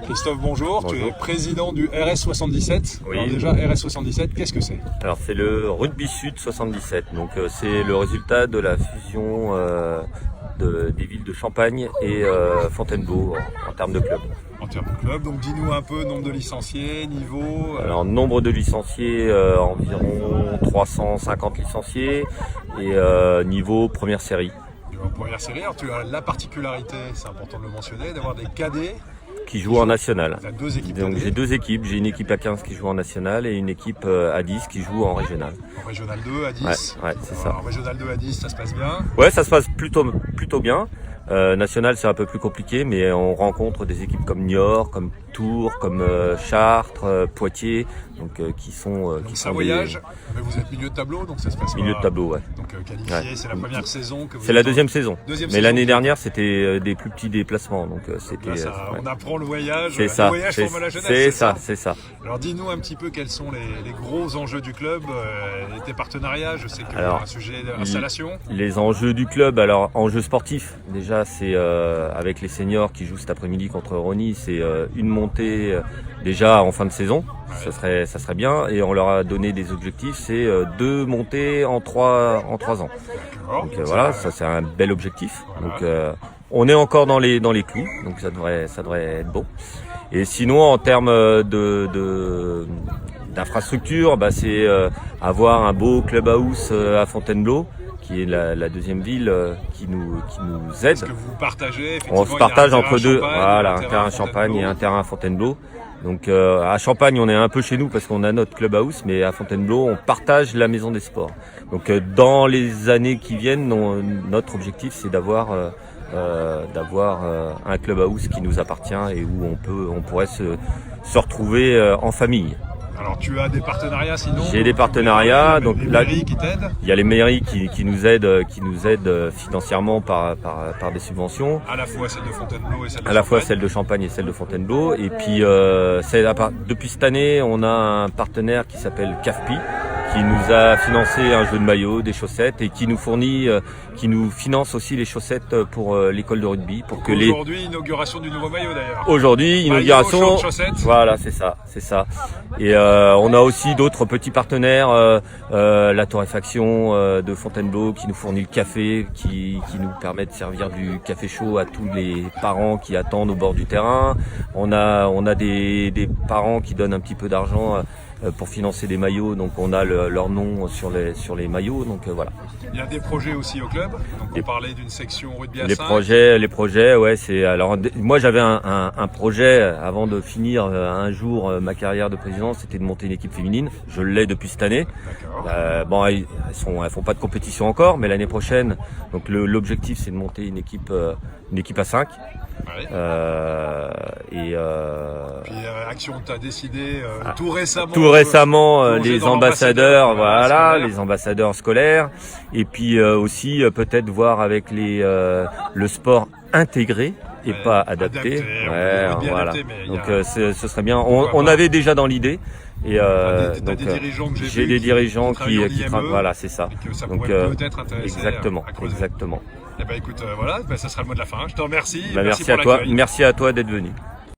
Christophe, bonjour. Tu es président du RS77. Oui. Alors déjà, RS77, qu'est-ce que c'est? Alors c'est le Rugby Sud 77, donc c'est le résultat de la fusion des villes de Champagne et Fontainebleau en termes de club. En termes de club, donc dis-nous un peu nombre de licenciés, niveau. Alors nombre de licenciés, environ 350 licenciés et niveau première série. En première série, alors tu as la particularité, c'est important de le mentionner, d'avoir des cadets Qui jouent en national. Tu as deux équipes. Donc j'ai deux équipes, j'ai une équipe à 15 qui joue en national et une équipe à 10 qui joue en régional. En régional 2 à 10. Ouais, c'est ça. En régional 2 à 10, ça se passe bien. Ouais, ça se passe plutôt bien. National, c'est un peu plus compliqué, mais on rencontre des équipes comme Niort, comme Tours, comme Chartres, Poitiers, donc qui sont Ça voyage, mais vous êtes milieu de tableau, donc ça se passe milieu de tableau, ouais. Donc qualifié, Ouais. c'est la première saison que vous C'est la êtes en- deuxième saison. Deuxième Mais saison. l'année dernière, c'était des plus petits déplacements, donc c'était. Là, ouais. on apprend le voyage. C'est Le ça, voyage forme la jeunesse. c'est ça, c'est ça. Alors dis-nous un petit peu quels sont les gros enjeux du club, et tes partenariats. Je sais qu'il y a Alors, un sujet d'installation. Les enjeux du club, alors enjeux sportifs, déjà c'est avec les seniors qui jouent cet après-midi contre Rony, c'est une montée déjà en fin de saison, Ouais. ça serait bien, et on leur a donné des objectifs, c'est 2 montées en 3 ans. D'accord. Donc voilà, ça c'est un bel objectif. Donc on est encore dans les clous, donc ça devrait être bon. Et sinon en termes d'infrastructure, bah, c'est avoir un beau clubhouse à Fontainebleau, qui est la deuxième ville qui nous aide. Est-ce que vous partagez On se partage entre deux, voilà, un terrain terrain Champagne et un terrain Fontainebleau. Donc à Champagne, on est un peu chez nous parce qu'on a notre clubhouse, mais à Fontainebleau, on partage la maison des sports. Donc dans les années qui viennent, notre objectif, c'est d'avoir un clubhouse qui nous appartient et où on pourrait se retrouver en famille. Alors tu as des partenariats sinon? J'ai des partenariats, donc les là, mairies qui t'aident. il y a les mairies qui nous aident financièrement par des subventions. À la fois celle de Fontainebleau et celle de À la fois Champagne. celle de Champagne et celle de Fontainebleau. Et puis depuis cette année, on a un partenaire qui s'appelle CAFPI, qui nous a financé un jeu de maillot, des chaussettes et qui nous finance aussi les chaussettes pour l'école de rugby. Pour que Aujourd'hui, inauguration du nouveau maillot d'ailleurs. Aujourd'hui, inauguration. Maillot, short, chaussettes. Voilà, c'est ça. Et on a aussi d'autres petits partenaires, la torréfaction de Fontainebleau qui nous fournit le café, qui nous permet de servir du café chaud à tous les parents qui attendent au bord du terrain. On a des parents qui donnent un petit peu d'argent pour financer des maillots, donc on a leur nom sur les maillots, donc voilà. Il y a des projets aussi au club. Donc on Des- parlait d'une section rugby à Les 5. projets, ouais, c'est alors moi j'avais un projet avant de finir un jour ma carrière de président, c'était de monter une équipe féminine. Je l'ai depuis cette année. D'accord. Bon, elles font pas de compétition encore, mais l'année prochaine, donc l'objectif c'est de monter une équipe à 5. Ouais. Et Puis Action, tu as décidé tout récemment. tout récemment plonger les dans ambassadeurs, l'ambassadeur, voilà, scolaire. les ambassadeurs scolaires, et puis aussi peut-être voir avec le sport intégré et Ouais, pas adapté. adapté, Ouais, oui, bien voilà. adapté, mais il y Donc a- ce serait bien. Pourquoi On pas. avait déjà dans l'idée. Et T'as donc, des dirigeants que j'ai j'ai vus des qui dirigeants travaillent en qui IME, travaillent. Voilà, c'est ça. et que ça Donc pourrait peut-être intéresser exactement, à creuser. exactement. Eh ben écoute, voilà, ben, ça sera le mot de la fin. Je te remercie. Bah, merci pour à toi, l'accueil. merci à toi d'être venu.